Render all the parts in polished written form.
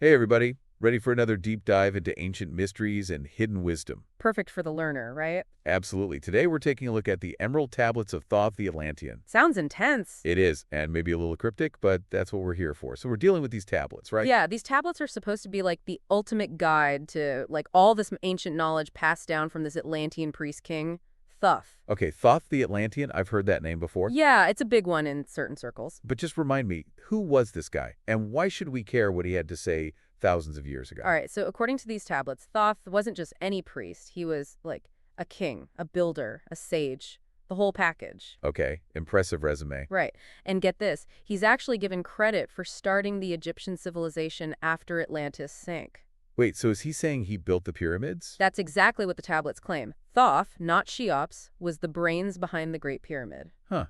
Hey everybody, ready for another deep dive into ancient mysteries and hidden wisdom? Perfect for the learner, right? Absolutely. Today we're taking a look at the Emerald Tablets of Thoth, the Atlantean. Sounds intense. It is, and maybe a little cryptic, but that's what we're here for. So we're dealing with these tablets, right? Yeah, these tablets are supposed to be like the ultimate guide to like all this ancient knowledge passed down from this Atlantean priest king, Thoth. Okay, Thoth the Atlantean, I've heard that name before. Yeah, it's a big one in certain circles. But just remind me, who was this guy? And why should we care what he had to say thousands of years ago? All right, so according to these tablets, Thoth wasn't just any priest. He was like a king, a builder, a sage, the whole package. Okay, impressive resume. Right. And get this, he's actually given credit for starting the Egyptian civilization after Atlantis sank. Wait, so is he saying he built the pyramids? That's exactly what the tablets claim. Thoth, not Cheops, was the brains behind the Great Pyramid. Huh,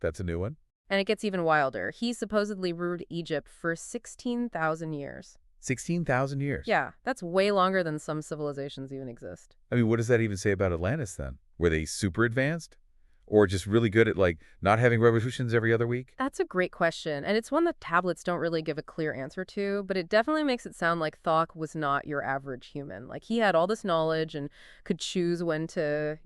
that's a new one. And it gets even wilder. He supposedly ruled Egypt for 16,000 years. 16,000 years? Yeah, that's way longer than some civilizations even exist. I mean, what does that even say about Atlantis then? Were they super advanced? Or just really good at, like, not having revolutions every other week? That's a great question, and it's one that tablets don't really give a clear answer to, but it definitely makes it sound like Thoth was not your average human. Like, he had all this knowledge and could choose when to,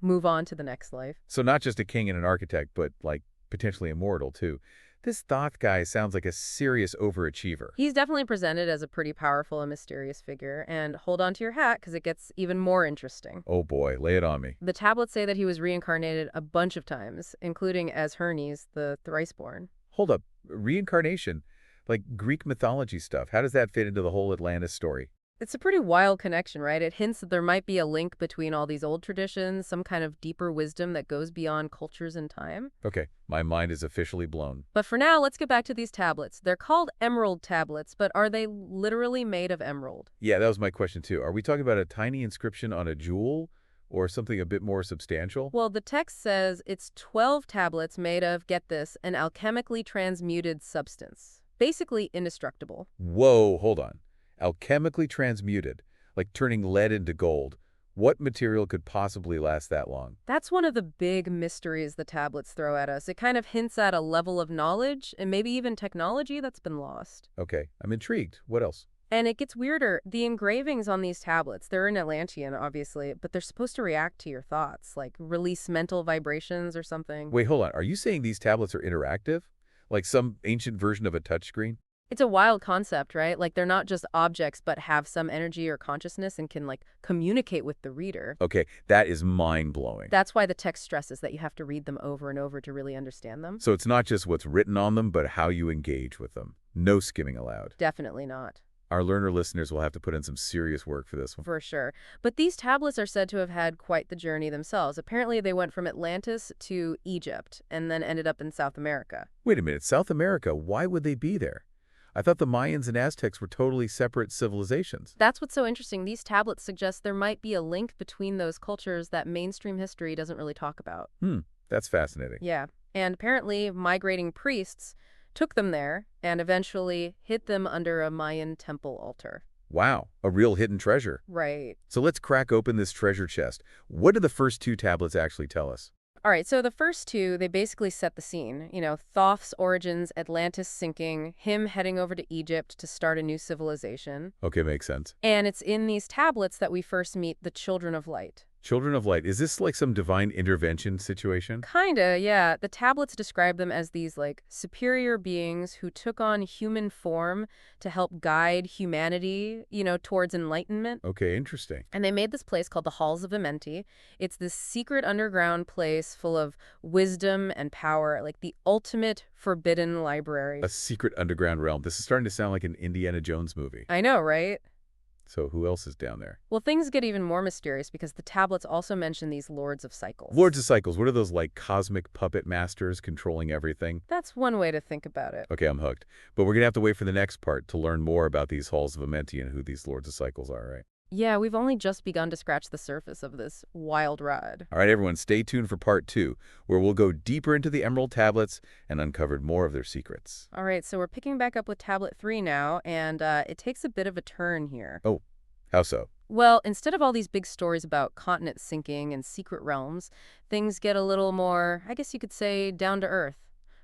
move on to the next life. So not just a king and an architect, but, like, potentially immortal, too. This Thoth guy sounds like a serious overachiever. He's definitely presented as a pretty powerful and mysterious figure, and hold on to your hat because it gets even more interesting. Oh boy, lay it on me. The tablets say that he was reincarnated a bunch of times, including as Hermes, the thrice-born. Hold up, reincarnation? Like Greek mythology stuff. How does that fit into the whole Atlantis story? It's a pretty wild connection, right? It hints that there might be a link between all these old traditions, some kind of deeper wisdom that goes beyond cultures and time. Okay, my mind is officially blown. But for now, let's get back to these tablets. They're called Emerald Tablets, but are they literally made of emerald? Yeah, that was my question, too. Are we talking about a tiny inscription on a jewel or something a bit more substantial? Well, the text says it's 12 tablets made of, get this, an alchemically transmuted substance. Basically indestructible. Whoa, hold on. Alchemically transmuted, like turning lead into gold. What material could possibly last that long? That's one of the big mysteries the tablets throw at us. It kind of hints at a level of knowledge and maybe even technology that's been lost. Okay, I'm intrigued. What else? And it gets weirder. The engravings on these tablets, they're in Atlantean, obviously, but they're supposed to react to your thoughts, like release mental vibrations or something. Wait, hold on. Are you saying these tablets are interactive? Like some ancient version of a touchscreen? It's a wild concept, right? Like they're not just objects, but have some energy or consciousness and can like communicate with the reader. Okay, that is mind-blowing. That's why the text stresses that you have to read them over and over to really understand them. So it's not just what's written on them, but how you engage with them. No skimming allowed. Definitely not. Our learner listeners will have to put in some serious work for this one. For sure. But these tablets are said to have had quite the journey themselves. Apparently, they went from Atlantis to Egypt and then ended up in South America. Wait a minute, South America, why would they be there? I thought the Mayans and Aztecs were totally separate civilizations. That's what's so interesting. These tablets suggest there might be a link between those cultures that mainstream history doesn't really talk about. That's fascinating. Yeah. And apparently, migrating priests took them there and eventually hid them under a Mayan temple altar. Wow, a real hidden treasure. Right. So let's crack open this treasure chest. What do the first two tablets actually tell us? All right, so the first two, they basically set the scene. Thoth's origins, Atlantis sinking, him heading over to Egypt to start a new civilization. Okay, makes sense. And it's in these tablets that we first meet the Children of Light. Children of Light, is this like some divine intervention situation? Kinda, yeah. The tablets describe them as these, like, superior beings who took on human form to help guide humanity, towards enlightenment. Okay, interesting. And they made this place called the Halls of Amenti. It's this secret underground place full of wisdom and power, like the ultimate forbidden library. A secret underground realm. This is starting to sound like an Indiana Jones movie. I know, right? So who else is down there? Well, things get even more mysterious because the tablets also mention these Lords of Cycles. Lords of Cycles, what are those like cosmic puppet masters controlling everything? That's one way to think about it. Okay, I'm hooked. But we're going to have to wait for the next part to learn more about these Halls of Amenti and who these Lords of Cycles are, right? Yeah, we've only just begun to scratch the surface of this wild ride. All right, everyone, stay tuned for part 2, where we'll go deeper into the Emerald Tablets and uncover more of their secrets. All right, so we're picking back up with Tablet 3 now, and it takes a bit of a turn here. Oh, how so? Well, instead of all these big stories about continents sinking and secret realms, things get a little more, I guess you could say, down to earth.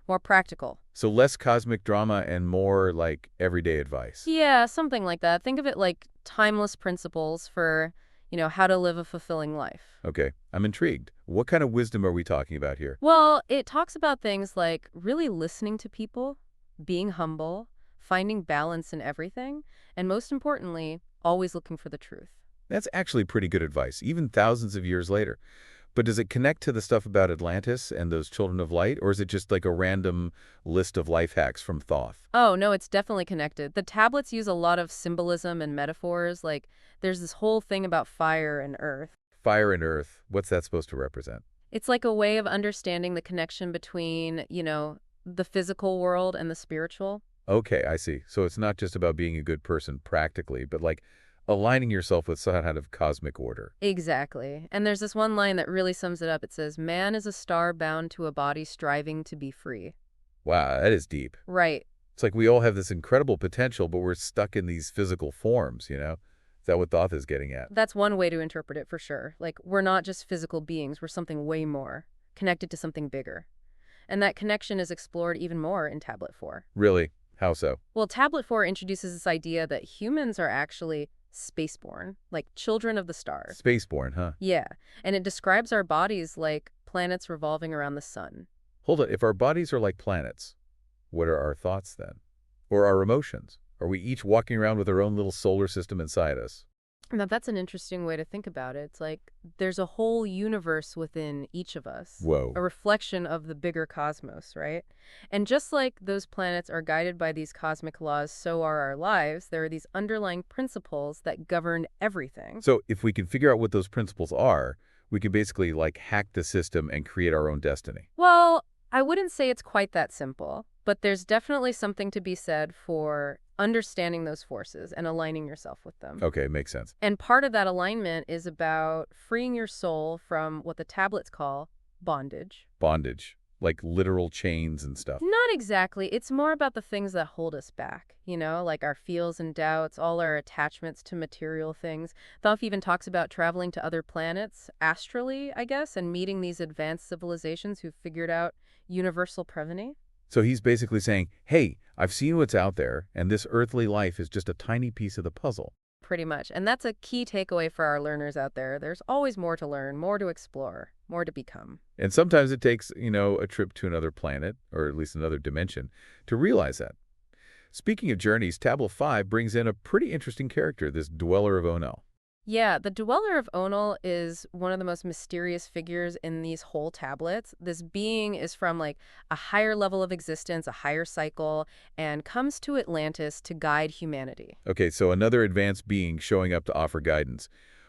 more practical. So less cosmic drama and more like everyday advice. Yeah, something like that. Think of it like timeless principles for, how to live a fulfilling life. Okay, I'm intrigued. What kind of wisdom are we talking about here? Well, it talks about things like really listening to people, being humble, finding balance in everything, and most importantly, always looking for the truth. That's actually pretty good advice, even thousands of years later. But does it connect to the stuff about Atlantis and those children of light, or is it just like a random list of life hacks from Thoth? Oh, no, it's definitely connected. The tablets use a lot of symbolism and metaphors. Like, there's this whole thing about fire and earth. Fire and earth, what's that supposed to represent? It's like a way of understanding the connection between, the physical world and the spiritual. Okay, I see. So it's not just about being a good person practically, but like aligning yourself with some kind of cosmic order. Exactly. And there's this one line that really sums it up. It says, "Man is a star bound to a body striving to be free." Wow, that is deep. Right. It's like we all have this incredible potential, but we're stuck in these physical forms, you know? Is that what Thoth is getting at? That's one way to interpret it for sure. Like, we're not just physical beings, we're something way more, connected to something bigger. And that connection is explored even more in Tablet 4. Really? How so? Well, Tablet 4 introduces this idea that humans are actually spaceborne, like children of the stars. Spaceborne, huh? Yeah, and it describes our bodies like planets revolving around the sun. Hold on, if our bodies are like planets, what are our thoughts then? Or our emotions? Are we each walking around with our own little solar system inside us? Now, that's an interesting way to think about it. It's like there's a whole universe within each of us, Whoa. a reflection of the bigger cosmos, right? And just like those planets are guided by these cosmic laws, so are our lives. There are these underlying principles that govern everything. So if we can figure out what those principles are, we can basically like hack the system and create our own destiny. Well, I wouldn't say it's quite that simple, but there's definitely something to be said for understanding those forces and aligning yourself with them. Okay, makes sense. And part of that alignment is about freeing your soul from what the tablets call bondage. Bondage, like literal chains and stuff. Not exactly. It's more about the things that hold us back, like our fears and doubts, all our attachments to material things. Thoth even talks about traveling to other planets, astrally, I guess, and meeting these advanced civilizations who've figured out universal preveny. So he's basically saying, hey, I've seen what's out there, and this earthly life is just a tiny piece of the puzzle. Pretty much. And that's a key takeaway for our learners out there. There's always more to learn, more to explore, more to become. And sometimes it takes, a trip to another planet, or at least another dimension, to realize that. Speaking of journeys, Tablet 5 brings in a pretty interesting character, this Dweller of Onel. Yeah, the Dweller of Onel is one of the most mysterious figures in these whole tablets. This being is from like a higher level of existence, a higher cycle, and comes to Atlantis to guide humanity. Okay, so another advanced being showing up to offer guidance.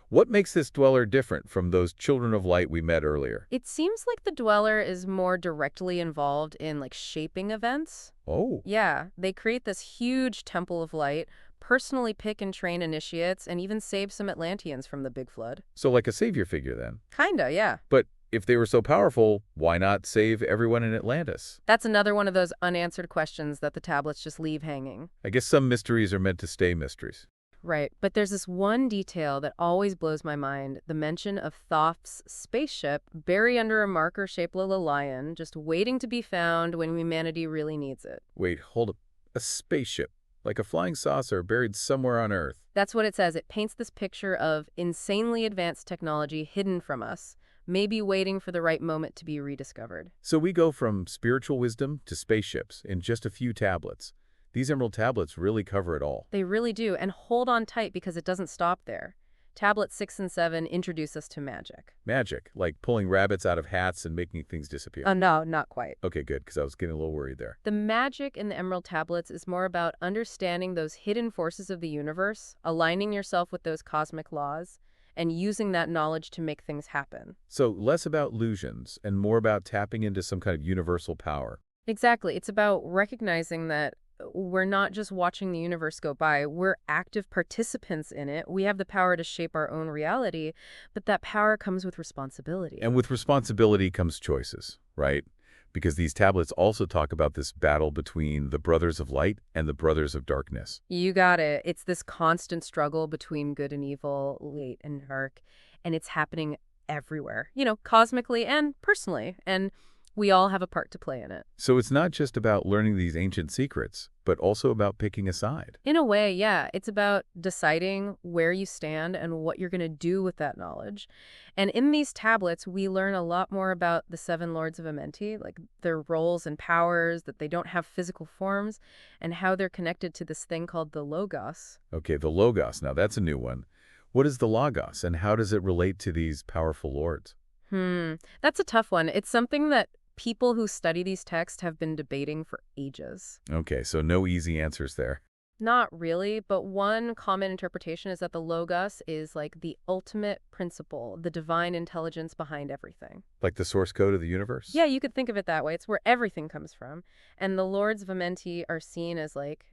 What makes this Dweller different from those children of light we met earlier? It seems like the Dweller is more directly involved in like shaping events. Oh, Yeah, they create this huge temple of light, personally pick and train initiates, and even save some Atlanteans from the big flood. so like a savior figure then. Kinda, yeah. But if they were so powerful, why not save everyone in Atlantis? That's another one of those unanswered questions that the tablets just leave hanging. I guess some mysteries are meant to stay mysteries. Right, but there's this one detail that always blows my mind, the mention of Thoth's spaceship buried under a marker-shaped little lion, just waiting to be found when humanity really needs it. Wait, hold up. A spaceship, like a flying saucer buried somewhere on Earth. That's what it says. It paints this picture of insanely advanced technology hidden from us, maybe waiting for the right moment to be rediscovered. So we go from spiritual wisdom to spaceships in just a few tablets. These Emerald Tablets really cover it all. They really do, and hold on tight because it doesn't stop there. Tablets 6 and 7 introduce us to magic. Magic, like pulling rabbits out of hats and making things disappear. No, not quite. Okay, good, because I was getting a little worried there. The magic in the Emerald Tablets is more about understanding those hidden forces of the universe, aligning yourself with those cosmic laws, and using that knowledge to make things happen. So less about illusions and more about tapping into some kind of universal power. Exactly. It's about recognizing that we're not just watching the universe go by, we're active participants in it. We have the power to shape our own reality, but that power comes with responsibility. And with responsibility comes choices, right? Because these tablets also talk about this battle between the brothers of light and the brothers of darkness. You got it. It's this constant struggle between good and evil, light and dark, and it's happening everywhere, cosmically and personally. And We all have a part to play in it. So it's not just about learning these ancient secrets, but also about picking a side. In a way, yeah, it's about deciding where you stand and what you're going to do with that knowledge. And in these tablets, we learn a lot more about the seven lords of Amenti, like their roles and powers, that they don't have physical forms, and how they're connected to this thing called the Logos. Okay, the Logos. Now that's a new one. What is the Logos, and how does it relate to these powerful lords? That's a tough one. It's something that people who study these texts have been debating for ages. Okay, so no easy answers there. Not really, but one common interpretation is that the Logos is like the ultimate principle, the divine intelligence behind everything. Like the source code of the universe? Yeah, you could think of it that way. It's where everything comes from. And the Lords of Amenti are seen as like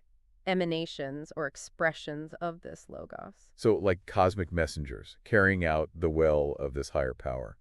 emanations or expressions of this Logos. So like cosmic messengers, carrying out the will of this higher power.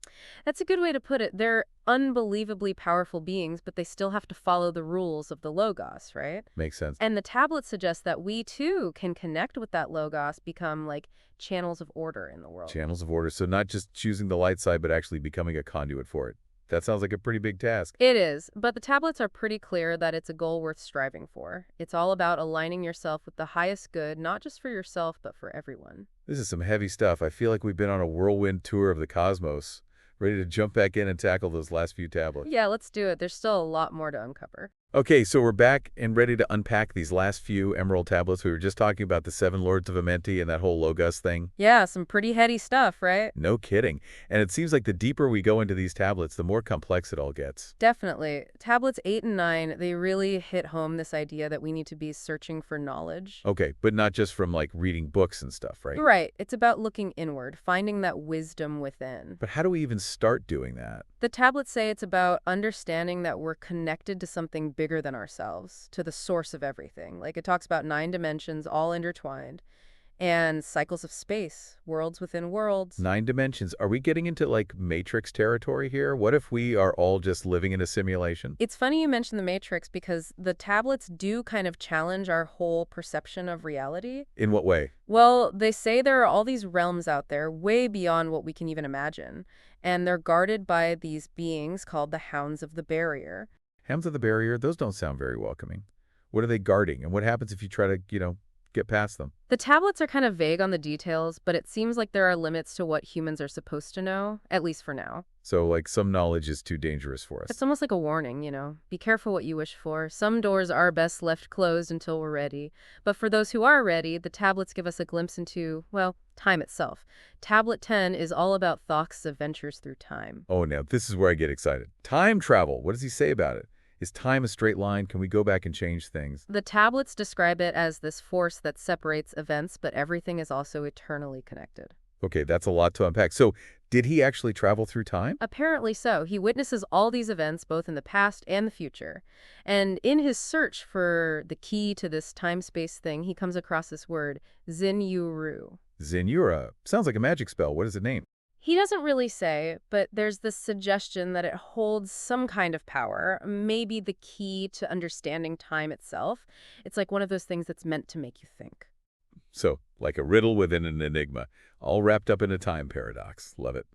That's a good way to put it. They're unbelievably powerful beings, but they still have to follow the rules of the Logos, right? Makes sense. And the tablet suggests that we too can connect with that Logos, become like channels of order in the world. Channels of order. So not just choosing the light side, but actually becoming a conduit for it. That sounds like a pretty big task. It is, but the tablets are pretty clear that it's a goal worth striving for. It's all about aligning yourself with the highest good, not just for yourself, but for everyone. This is some heavy stuff. I feel like we've been on a whirlwind tour of the cosmos, ready to jump back in and tackle those last few tablets. Yeah, let's do it. There's still a lot more to uncover. Okay, so we're back and ready to unpack these last few Emerald Tablets. We were just talking about the seven lords of Amenti and that whole Logos thing. Yeah, some pretty heady stuff, right? No kidding. And it seems like the deeper we go into these tablets, the more complex it all gets. Definitely. Tablets 8 and 9, they really hit home this idea that we need to be searching for knowledge. Okay, but not just from like reading books and stuff, right? Right. It's about looking inward, finding that wisdom within. But how do we even start doing that? The tablets say it's about understanding that we're connected to something bigger than ourselves, to the source of everything. Like it talks about 9 dimensions all intertwined and cycles of space, worlds within worlds. 9 dimensions. Are we getting into like Matrix territory here? What if we are all just living in a simulation? It's funny you mention the Matrix because the tablets do kind of challenge our whole perception of reality. In what way? Well, they say there are all these realms out there way beyond what we can even imagine, and they're guarded by these beings called the Hounds of the Barrier. Hounds of the Barrier, those don't sound very welcoming. What are they guarding? And what happens if you try to, get past them? The tablets are kind of vague on the details, but it seems like there are limits to what humans are supposed to know, at least for now. So, like, some knowledge is too dangerous for us. It's almost like a warning, Be careful what you wish for. Some doors are best left closed until we're ready. But for those who are ready, the tablets give us a glimpse into, well, time itself. Tablet 10 is all about Thoth's adventures through time. Oh, now, this is where I get excited. Time travel. What does he say about it? Is time a straight line? Can we go back and change things? The tablets describe it as this force that separates events, but everything is also eternally connected. Okay, that's a lot to unpack. So, did he actually travel through time? Apparently so. He witnesses all these events, both in the past and the future. And in his search for the key to this time-space thing, he comes across this word, Zinuru. Zinura. Sounds like a magic spell. What does it name? He doesn't really say, but there's this suggestion that it holds some kind of power, maybe the key to understanding time itself. It's like one of those things that's meant to make you think. So, like a riddle within an enigma, all wrapped up in a time paradox. Love it.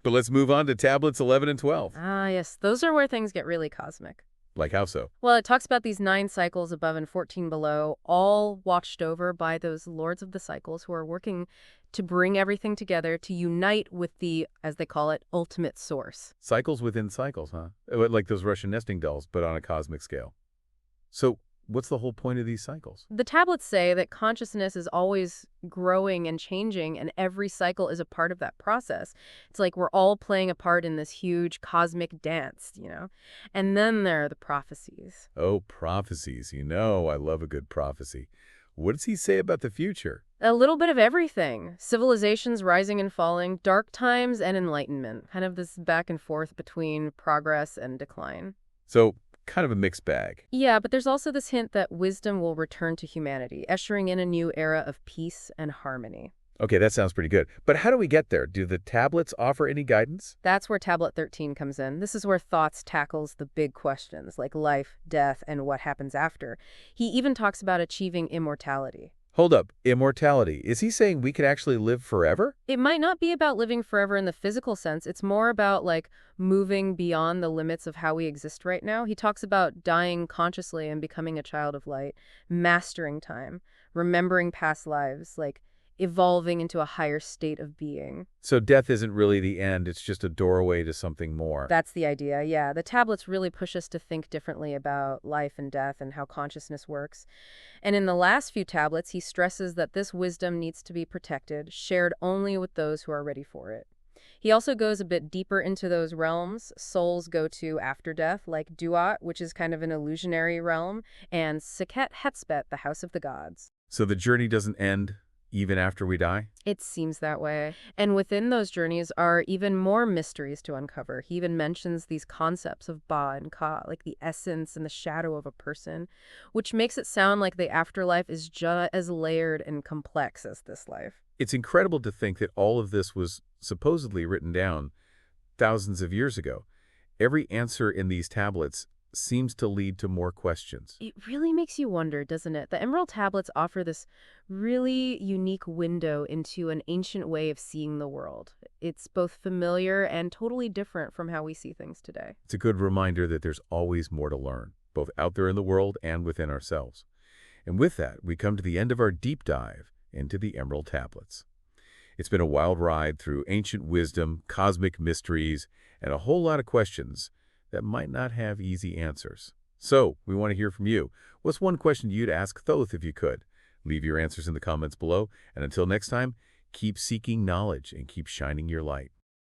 But let's move on to tablets 11 and 12. Ah, yes, those are where things get really cosmic. Like how so? Well, it talks about these 9 cycles above and 14 below, all watched over by those lords of the cycles who are working to bring everything together, to unite with the, as they call it, ultimate source. Cycles within cycles, huh? Like those Russian nesting dolls, but on a cosmic scale. So, what's the whole point of these cycles? The tablets say that consciousness is always growing and changing, and every cycle is a part of that process. It's like we're all playing a part in this huge cosmic dance, And then there are the prophecies. Oh, prophecies. I love a good prophecy. What does he say about the future? A little bit of everything. Civilizations rising and falling, dark times and enlightenment. Kind of this back and forth between progress and decline. So, kind of a mixed bag. Yeah, but there's also this hint that wisdom will return to humanity, ushering in a new era of peace and harmony. Okay, that sounds pretty good. But how do we get there? Do the tablets offer any guidance? That's where Tablet 13 comes in. This is where Thoth tackles the big questions like life, death, and what happens after. He even talks about achieving immortality. Hold up. Immortality. Is he saying we could actually live forever? It might not be about living forever in the physical sense. It's more about like moving beyond the limits of how we exist right now. He talks about dying consciously and becoming a child of light, mastering time, remembering past lives, like evolving into a higher state of being. So death isn't really the end. It's just a doorway to something more. That's the idea, yeah. The tablets really push us to think differently about life and death and how consciousness works. And in the last few tablets, he stresses that this wisdom needs to be protected, shared only with those who are ready for it. He also goes a bit deeper into those realms souls go to after death, like Duat, which is kind of an illusionary realm, and Sekhet Hetzbet, the House of the Gods. So the journey doesn't end even after we die? It seems that way. And within those journeys are even more mysteries to uncover. He even mentions these concepts of Ba and Ka, like the essence and the shadow of a person, which makes it sound like the afterlife is just as layered and complex as this life. It's incredible to think that all of this was supposedly written down thousands of years ago. Every answer in these tablets seems to lead to more questions. It really makes you wonder, doesn't it? The Emerald Tablets offer this really unique window into an ancient way of seeing the world. It's both familiar and totally different from how we see things today. It's a good reminder that there's always more to learn, both out there in the world and within ourselves. And with that, we come to the end of our deep dive into the Emerald Tablets. It's been a wild ride through ancient wisdom, cosmic mysteries, and a whole lot of questions that might not have easy answers. So, we want to hear from you. What's one question you'd ask Thoth if you could? Leave your answers in the comments below, and until next time, keep seeking knowledge and keep shining your light.